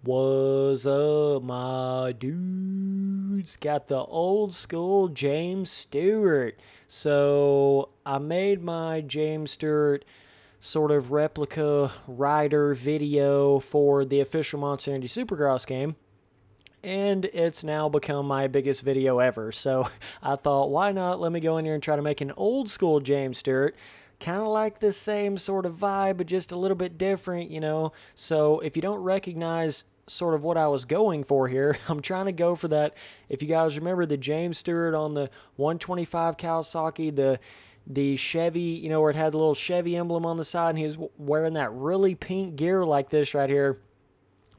What's up, my dudes? Got the old school James Stewart. So I made my James Stewart sort of replica rider video for the official Monster Energy Supercross game. And it's now become my biggest video ever. So I thought, why not? Let me go in here and try to make an old school James Stewart. Kind of like the same sort of vibe, but just a little bit different, you know. So if you don't recognize sort of what I was going for here, I'm trying to go for that. If you guys remember the James Stewart on the 125 Kawasaki, the Chevy, you know, where it had the little Chevy emblem on the side, and he was wearing that really pink gear like this right here.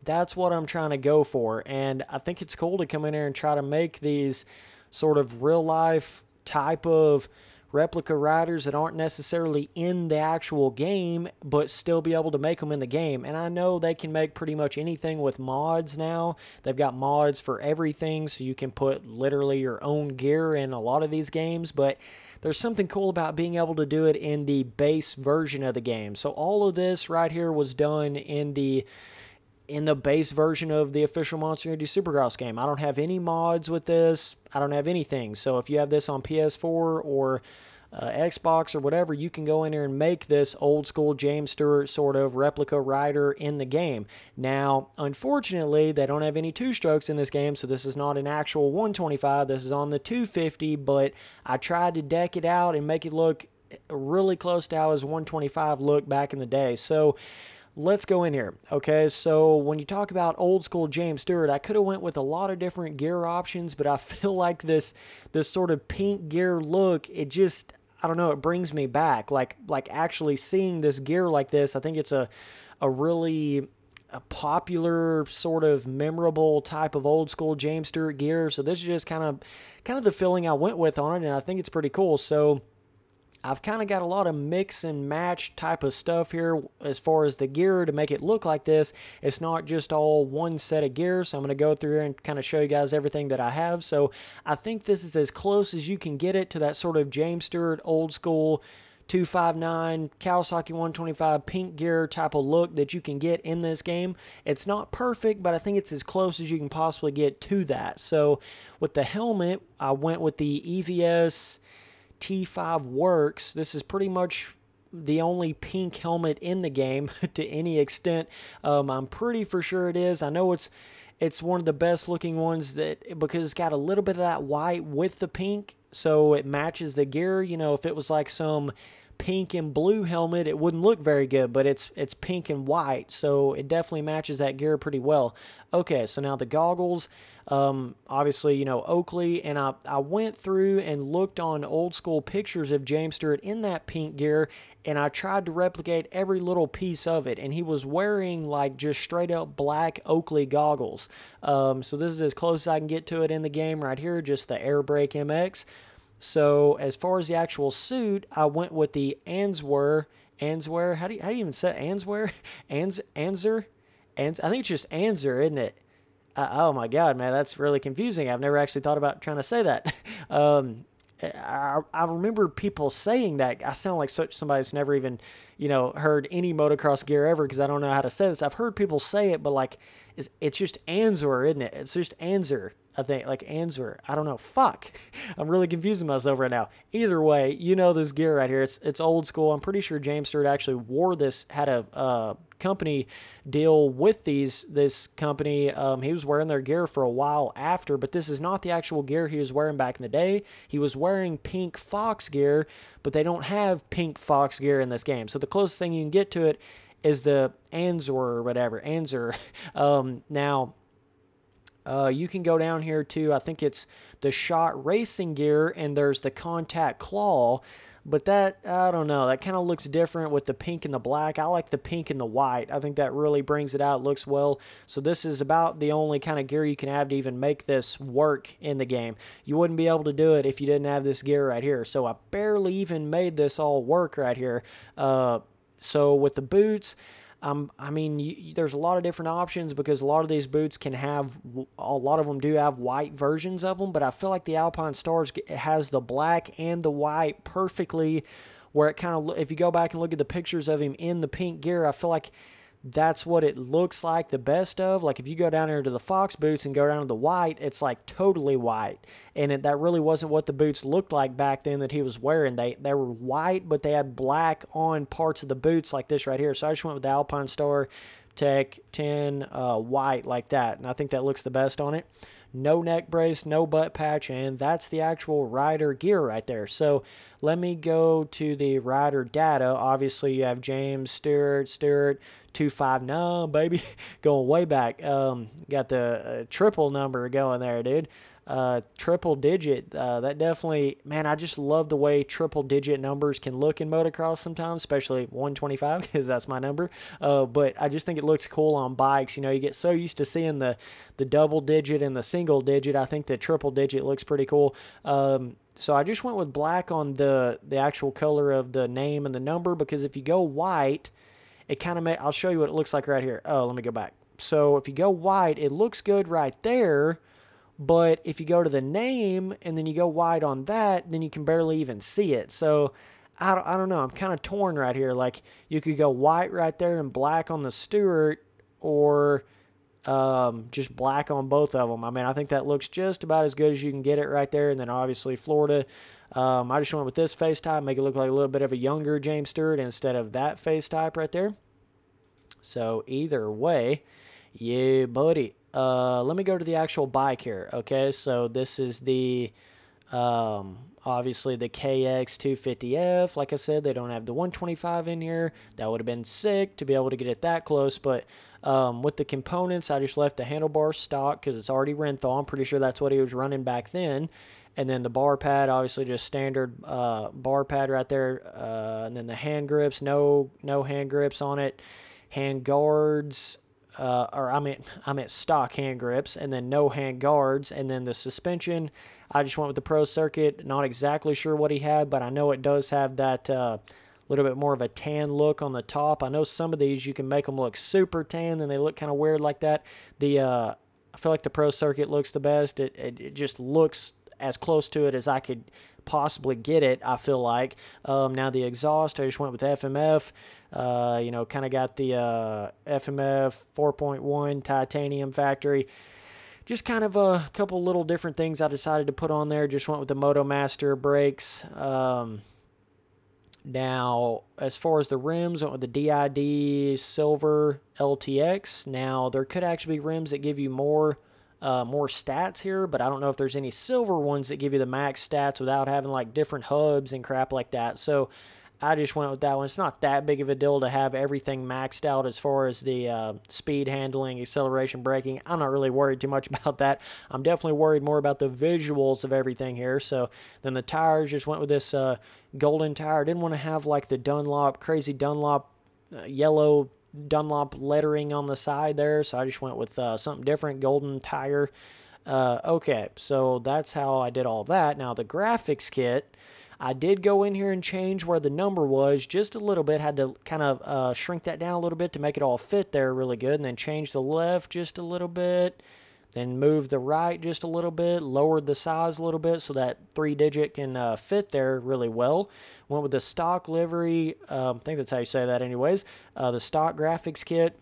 That's what I'm trying to go for, and I think it's cool to come in here and try to make these sort of real life type of replica riders that aren't necessarily in the actual game, but still be able to make them in the game. And I know they can make pretty much anything with mods now. They've got mods for everything, so you can put literally your own gear in a lot of these games, but there's something cool about being able to do it in the base version of the game. So all of this right here was done in the base version of the official Monster Energy Supercross game. I don't have any mods with this. I don't have anything. So if you have this on PS4 or Xbox or whatever, you can go in there and make this old school James Stewart sort of replica rider in the game. Now, unfortunately, they don't have any two-strokes in this game, so this is not an actual 125. This is on the 250, but I tried to deck it out and make it look really close to how his 125 looked back in the day. So let's go in here. Okay, so when you talk about old school James Stewart, I could have went with a lot of different gear options, but I feel like this sort of pink gear look, it just, I don't know, it brings me back. Like actually seeing this gear like this, I think it's a really popular sort of memorable type of old school James Stewart gear. So this is just kind of the feeling I went with on it, and I think it's pretty cool. So I've kind of got a lot of mix and match type of stuff here as far as the gear to make it look like this. It's not just all one set of gear, so I'm going to go through here and kind of show you guys everything that I have. So I think this is as close as you can get it to that sort of James Stewart old school 259 Kawasaki 125 pink gear type of look that you can get in this game. It's not perfect, but I think it's as close as you can possibly get to that. So with the helmet, I went with the EVS T5 Works. This is pretty much the only pink helmet in the game to any extent. I'm pretty for sure it is. I know it's one of the best looking ones because it's got a little bit of that white with the pink, so it matches the gear. You know, if it was like some pink and blue helmet, it wouldn't look very good, but it's pink and white, so it definitely matches that gear pretty well. Okay, so now the goggles, obviously, you know, Oakley, and I went through and looked on old school pictures of James Stewart in that pink gear, and I tried to replicate every little piece of it, and he was wearing like just straight up black Oakley goggles. So this is as close as I can get to it in the game right here, just the Air Brake MX. So as far as the actual suit, I went with the Answer. How do you even say it? Answer? Answer? I think it's just Answer, isn't it? Oh my God, man, that's really confusing. I've never actually thought about trying to say that. I remember people saying that. I sound like somebody that's never even, you know, heard any motocross gear ever because I don't know how to say this. I've heard people say it, but like, it's just Answer, isn't it? It's just Answer. I think, like Answer. I don't know. Fuck. I'm really confusing myself right now. Either way, you know this gear right here. It's old school. I'm pretty sure James Stewart actually wore this, had a company deal with this company. He was wearing their gear for a while after, but this is not the actual gear he was wearing back in the day. He was wearing pink Fox gear, but they don't have pink Fox gear in this game. So the closest thing you can get to it is the Answer or whatever. Answer. Now, you can go down here to, I think it's the Shot Racing gear, and there's the Contact Claw, but that, I don't know, that kind of looks different with the pink and the black. I like the pink and the white. I think that really brings it out, looks well. So this is about the only kind of gear you can have to even make this work in the game. You wouldn't be able to do it if you didn't have this gear right here. So I barely even made this all work right here. So with the boots, I mean, there's a lot of different options because a lot of these boots can have, a lot of them do have white versions of them, but I feel like the Alpine Stars has the black and the white perfectly, where it kind of, if you go back and look at the pictures of him in the pink gear, I feel like that's what it looks like the best of. Like if you go down there to the Fox boots and go down to the white, it's like totally white. And that really wasn't what the boots looked like back then that he was wearing. They were white, but they had black on parts of the boots like this right here. So I just went with the Alpine Star Tech 10 white like that. And I think that looks the best on it. No neck brace, no butt patch, and that's the actual rider gear right there. So let me go to the rider data. Obviously, you have James Stewart, 259, baby, going way back. Got the triple number going there, dude. Triple digit. That definitely, man, I just love the way triple digit numbers can look in motocross sometimes, especially 125 because that's my number. But I just think it looks cool on bikes. You know, you get so used to seeing the double digit and the single digit. I think the triple digit looks pretty cool. So I just went with black on the actual color of the name and the number, because if you go white, it kind of I'll show you what it looks like right here. Oh, let me go back. So if you go white, it looks good right there. But if you go to the name and then you go white on that, then you can barely even see it. So I don't know. I'm kind of torn right here. Like you could go white right there and black on the Stewart, or just black on both of them. I mean, I think that looks just about as good as you can get it right there. And then obviously Florida. I just went with this face type, make it look like a little bit of a younger James Stewart instead of that face type right there. So either way, yeah, buddy. Let me go to the actual bike here. Okay, so this is the obviously the KX250F. Like I said, they don't have the 125 in here. That would have been sick to be able to get it that close. But with the components, I just left the handlebar stock because it's already Renthal. I'm pretty sure that's what he was running back then. And then the bar pad, obviously just standard bar pad right there. And then the hand grips, no hand grips on it. Hand guards. I meant stock hand grips, and then no hand guards. And then the suspension, I just went with the Pro Circuit. Not exactly sure what he had, but I know it does have that little bit more of a tan look on the top. I know some of these you can make them look super tan, and they look kind of weird like that. I feel like the Pro Circuit looks the best. It just looks as close to it as I could possibly get it, I feel like. Now the exhaust, I just went with FMF. You know, kind of got the FMF 4.1 titanium factory. Just kind of a couple little different things I decided to put on there. Just went with the MotoMaster brakes. Now, as far as the rims, went with the DID Silver LTX. Now, there could actually be rims that give you more stats here, but I don't know if there's any silver ones that give you the max stats without having like different hubs and crap like that. So I just went with that one. It's not that big of a deal to have everything maxed out as far as the speed handling, acceleration, braking. I'm not really worried too much about that. I'm definitely worried more about the visuals of everything here. So then the tires, just went with this golden tire. Didn't want to have like the Dunlop, crazy Dunlop yellow Dunlop lettering on the side there, so I just went with something different, golden tire. Okay, so that's how I did all that. Now the graphics kit, I did go in here and change where the number was just a little bit. Had to kind of shrink that down a little bit to make it all fit there really good, and then change the left just a little bit, then move the right just a little bit, lowered the size a little bit so that 3-digit can fit there really well. Went with the stock livery, I think that's how you say that anyways, the stock graphics kit.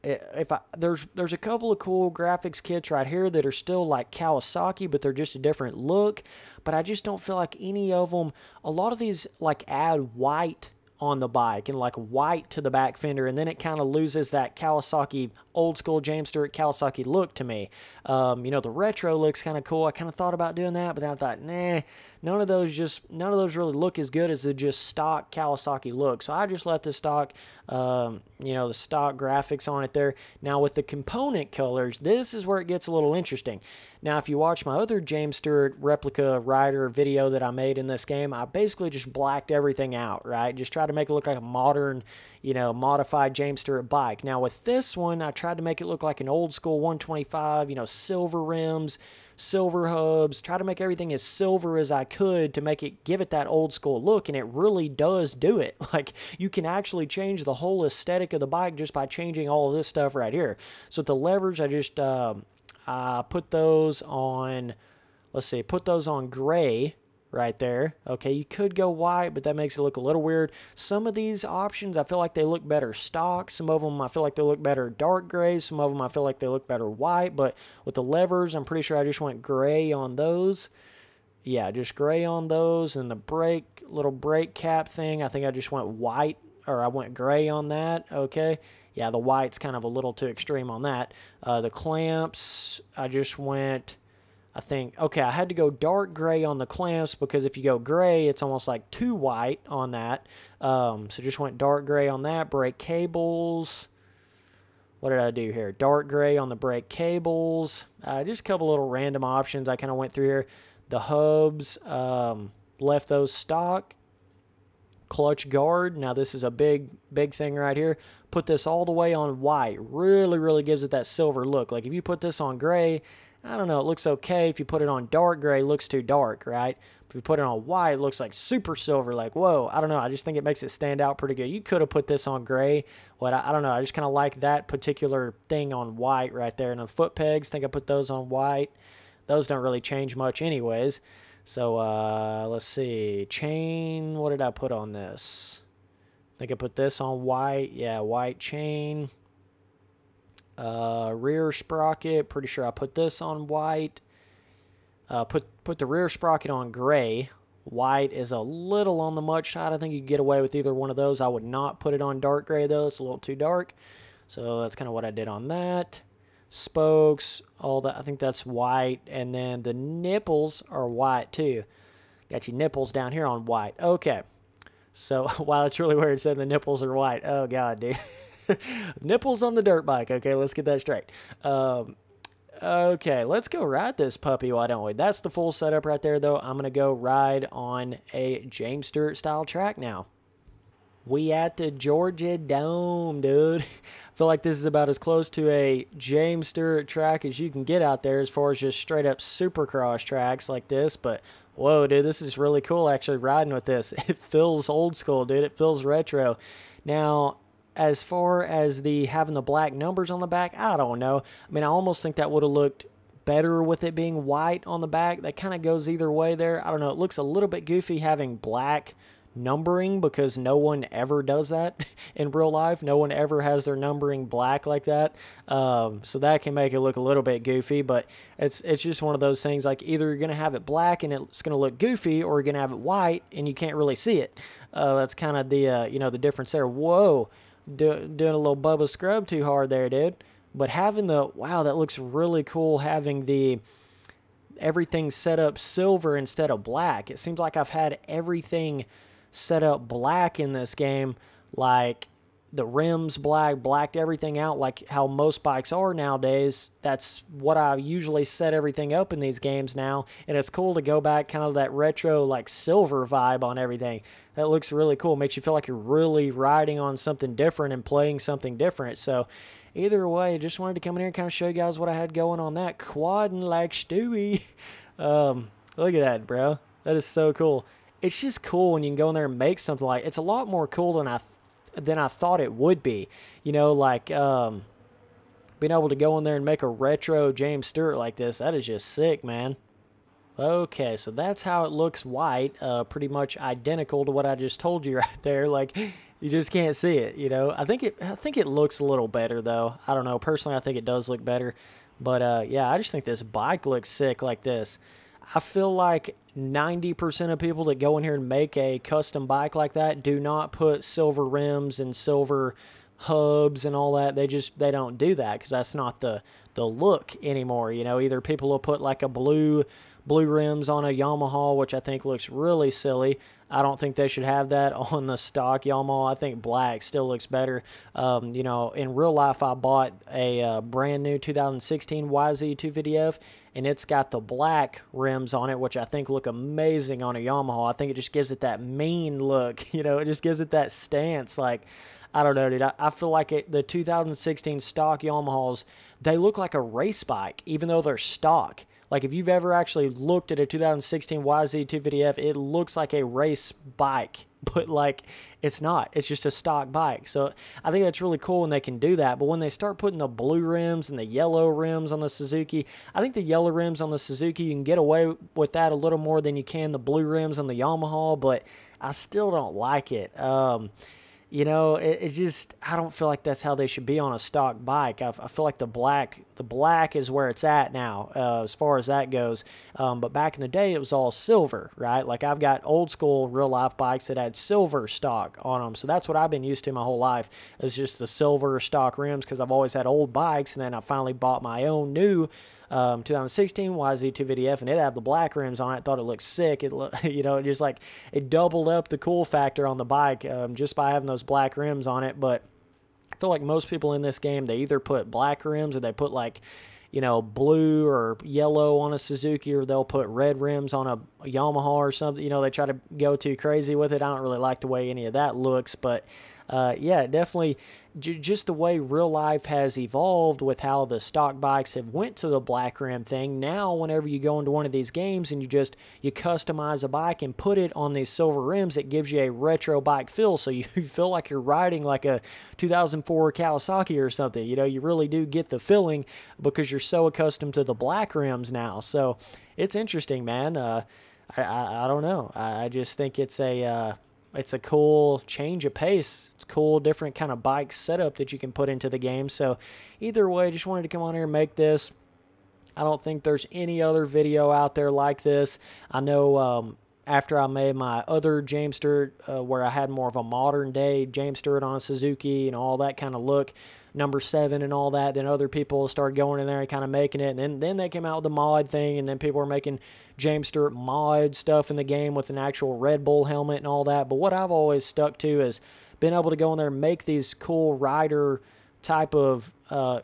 There's a couple of cool graphics kits right here that are still like Kawasaki, but they're just a different look. But I just don't feel like any of them, a lot of these like add white on the bike and like white to the back fender, and then it kind of loses that Kawasaki old school James Stewart Kawasaki look to me. You know, the retro looks kind of cool. I kind of thought about doing that, but then I thought, nah, none of those really look as good as the just stock Kawasaki look. So I just left the stock, you know, the stock graphics on it there. Now with the component colors, this is where it gets a little interesting. Now, if you watch my other James Stewart replica rider video that I made in this game, I basically just blacked everything out, right? Just tried to make it look like a modern, you know, modified James Stewart bike. Now, with this one, I tried to make it look like an old school 125, you know, silver rims, silver hubs, try to make everything as silver as I could to make it, give it that old school look, and it really does do it. Like, you can actually change the whole aesthetic of the bike just by changing all of this stuff right here. So with the levers, I just put those on, let's see, put those on gray right there. Okay, you could go white, but that makes it look a little weird. Some of these options, I feel like they look better stock. Some of them, I feel like they look better dark gray. Some of them, I feel like they look better white. But with the levers, I'm pretty sure I just went gray on those. Yeah, just gray on those. And the little brake cap thing, I think I just went white, or I went gray on that. Okay. Yeah, the white's kind of a little too extreme on that. The clamps, I just went, I think, okay, I had to go dark gray on the clamps because if you go gray, it's almost like too white on that. So just went dark gray on that. Brake cables. What did I do here? Dark gray on the brake cables. Just a couple little random options I kind of went through here. The hubs, left those stock. Clutch guard. Now this is a big thing right here. Put this all the way on white. Really gives it that silver look. Like if you put this on gray, I don't know, it looks okay. If you put it on dark gray, it looks too dark, right? If you put it on white, it looks like super silver. Like, whoa, I don't know. I just think it makes it stand out pretty good. You could have put this on gray. But I don't know. I just kind of like that particular thing on white right there. And the foot pegs, I think I put those on white. Those don't really change much anyways. So, let's see. Chain, what did I put on this? I think I put this on white. Yeah, white chain. Rear sprocket, pretty sure I put this on white. Put the rear sprocket on gray. White is a little on the much side. I think you can get away with either one of those. I would not put it on dark gray, though. It's a little too dark. So that's kind of what I did on that. Spokes, all that, I think that's white. And then the nipples are white too. Got your nipples down here on white. Okay. So, wow, it's really weird saying the nipples are white. Oh, God, dude. Nipples on the dirt bike. Okay, let's get that straight. Okay, let's go ride this puppy, why don't we? That's the full setup right there, though. I'm going to go ride on a James Stewart style track now. We at the Georgia Dome, dude. I feel like this is about as close to a James Stewart track as you can get out there as far as just straight up Supercross tracks like this. But, whoa, dude, this is really cool actually riding with this. It feels old school, dude. It feels retro. Now, as far as having the black numbers on the back, I don't know. I mean, I almost think that would have looked better with it being white on the back. That kind of goes either way there. I don't know. It looks a little bit goofy having black numbering because no one ever does that in real life. No one ever has their numbering black like that. So that can make it look a little bit goofy, but it's just one of those things, like either you're going to have it black and it's going to look goofy, or you're going to have it white and you can't really see it. That's kind of the, the difference there. Whoa, doing a little Bubba Scrub too hard there, dude. But having wow, that looks really cool, having everything set up silver instead of black. It seems like I've had everything set up black in this game, like the rims blacked everything out like how most bikes are nowadays. That's what I usually set everything up in these games now, and it's cool to go back kind of that retro like silver vibe on everything. That looks really cool. Makes you feel like you're really riding on something different and playing something different. So either way, just wanted to come in here and kind of show you guys what I had going on that quadding like Stewie. Look at that, bro. That is so cool. It's just cool when you can go in there and make something like, it's a lot more cool than I thought it would be. Being able to go in there and make a retro James Stewart like this, that is just sick, man. Okay, so that's how it looks white, pretty much identical to what I just told you right there. Like, you just can't see it, I think it looks a little better though. I don't know, personally I think it does look better. But yeah, I just think this bike looks sick like this. I feel like 90% of people that go in here and make a custom bike like that do not put silver rims and silver hubs and all that. They don't do that because that's not the look anymore. Either people will put like a blue rims on a Yamaha, which I think looks really silly. I don't think they should have that on the stock Yamaha. I think black still looks better. In real life, I bought a brand new 2016 YZ250F, and it's got the black rims on it, which I think look amazing on a Yamaha. I think it just gives it that mean look. It just gives it that stance. Like, I don't know, dude. I feel like the 2016 stock Yamahas, they look like a race bike, even though they're stock. Like, if you've ever actually looked at a 2016 YZ250F, it looks like a race bike, but like it's not. It's just a stock bike. So I think that's really cool when they can do that. But when they start putting the blue rims and the yellow rims on the Suzuki, I think the yellow rims on the Suzuki, you can get away with that a little more than you can the blue rims on the Yamaha, but I still don't like it. You know, it's just, I don't feel like that's how they should be on a stock bike. I feel like the black is where it's at now, as far as that goes. But back in the day, it was all silver, right? Like, I've got old school real life bikes that had silver stock on them. So that's what I've been used to my whole life, is just the silver stock rims, because I've always had old bikes. And then I finally bought my own new 2016 YZ250F, and it had the black rims on it. Thought it looked sick. It you know, it just like, it doubled up the cool factor on the bike just by having those black rims on it. But I feel like most people in this game, they either put black rims or they put like, you know, blue or yellow on a Suzuki, or they'll put red rims on a Yamaha or something. You know, they try to go too crazy with it. I don't really like the way any of that looks, but yeah, definitely just the way real life has evolved with how the stock bikes have went to the black rim thing. Now, whenever you go into one of these games and you customize a bike and put it on these silver rims, it gives you a retro bike feel. So you feel like you're riding like a 2004 Kawasaki or something. You know, you really do get the feeling because you're so accustomed to the black rims now. So it's interesting, man. I don't know. I just think it's a cool change of pace. It's cool, different kind of bike setup that you can put into the game. So either way, just wanted to come on here and make this. I don't think there's any other video out there like this. I know after I made my other James Stewart, where I had more of a modern day James Stewart on a Suzuki and all that kind of look, number 7 and all that, then other people started going in there and kind of making it, and then they came out with the mod thing, and then people were making James Stewart mod stuff in the game with an actual Red Bull helmet and all that. But what I've always stuck to is being able to go in there and make these cool rider type of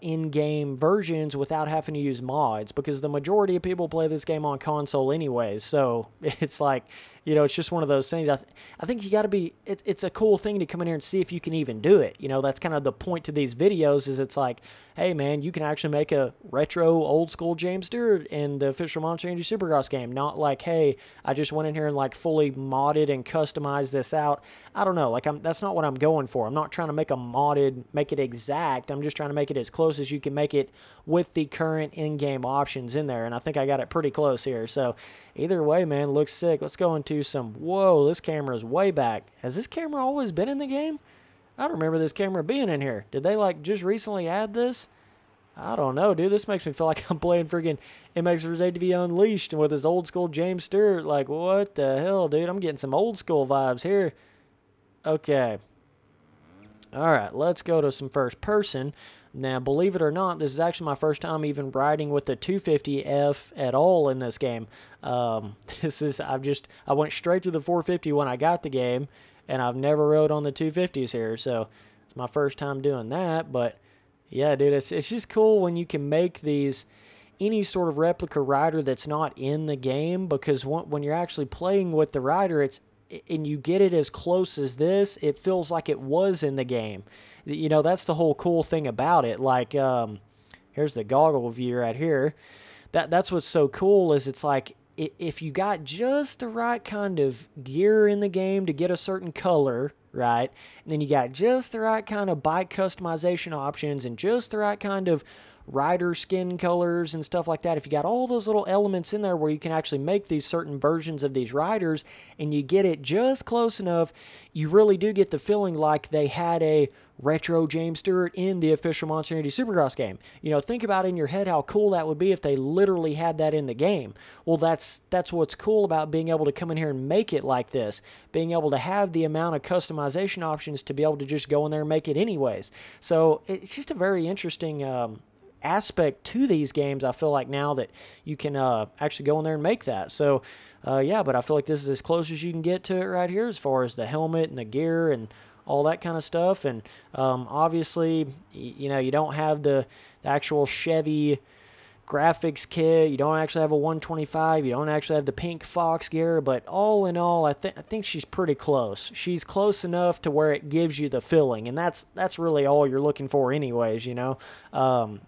in-game versions without having to use mods, because the majority of people play this game on console anyways. So it's like, you know, it's just one of those things. I think you got to be, it's a cool thing to come in here and see if you can even do it. You know, that's kind of the point to these videos, is it's like, hey man, you can actually make a retro old school James Stewart in the official Monster Energy Supercross game. Not like, hey, I just went in here and like fully modded and customized this out. I don't know, like that's not what I'm going for. I'm not trying to make a modded, make it exact. I'm just trying to make it as close as you can make it with the current in-game options in there, and I think I got it pretty close here. So either way, man, looks sick. Let's go into some, whoa, this camera is way back. Has this camera always been in the game? I don't remember this camera being in here. Did they like just recently add this? I don't know, dude. This makes me feel like I'm playing freaking MX vs. ATV Unleashed with his old school James Stewart. Like, what the hell, dude? I'm getting some old school vibes here. Okay. All right, let's go to some first person. Now, believe it or not, this is actually my first time even riding with the 250F at all in this game. I went straight to the 450 when I got the game, and I've never rode on the 250s here, so it's my first time doing that. But yeah, dude, it's just cool when you can make these, any sort of replica rider that's not in the game, because when you're actually playing with the rider, and you get it as close as this, it feels like it was in the game. You know, that's the whole cool thing about it. Like, here's the goggle view right here. That's what's so cool, is it's like, if you got just the right kind of gear in the game to get a certain color, right, and then you got just the right kind of bike customization options and just the right kind of rider skin colors and stuff like that, if you got all those little elements in there where you can actually make these certain versions of these riders and you get it just close enough, you really do get the feeling like they had a retro James Stewart in the official Monster Energy Supercross game. You know, think about in your head how cool that would be if they literally had that in the game. Well, that's what's cool about being able to come in here and make it like this, being able to have the amount of customization options to be able to just go in there and make it anyways. So it's just a very interesting aspect to these games, I feel like, now that you can actually go in there and make that. So yeah, but I feel like this is as close as you can get to it right here, as far as the helmet and the gear and all that kind of stuff. And obviously, you know, you don't have the actual Chevy graphics kit. You don't actually have a 125. You don't actually have the pink Fox gear. But all in all, I think she's pretty close. She's close enough to where it gives you the feeling, and that's really all you're looking for, anyways. You know,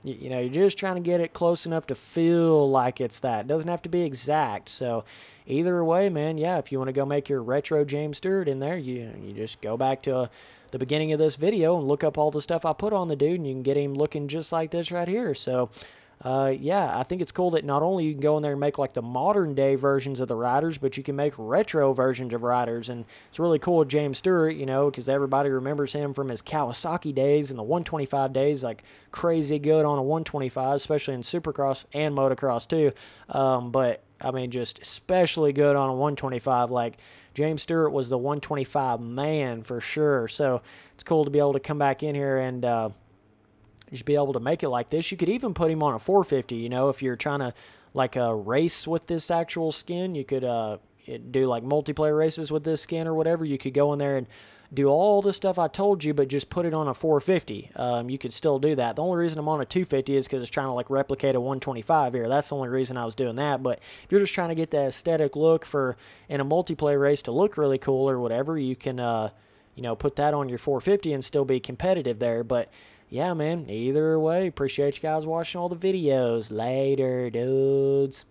you're just trying to get it close enough to feel like it's that. It doesn't have to be exact. So either way, man, yeah. If you want to go make your retro James Stewart in there, you just go back to the beginning of this video and look up all the stuff I put on the dude, and you can get him looking just like this right here. So yeah, I think it's cool that not only you can go in there and make like the modern day versions of the riders, but you can make retro versions of riders. And it's really cool with James Stewart, you know, because everybody remembers him from his Kawasaki days and the 125 days, like crazy good on a 125, especially in Supercross and motocross too. But I mean, just especially good on a 125. Like, James Stewart was the 125 man for sure. So it's cool to be able to come back in here and just be able to make it like this. You could even put him on a 450, you know, if you're trying to like race with this actual skin. You could do like multiplayer races with this skin or whatever. You could go in there and do all the stuff I told you, but just put it on a 450. You could still do that. The only reason I'm on a 250 is because it's trying to like replicate a 125 here. That's the only reason I was doing that. But if you're just trying to get that aesthetic look for in a multiplayer race to look really cool or whatever, you can you know, put that on your 450 and still be competitive there. But yeah, man, either way, appreciate you guys watching all the videos. Later, dudes.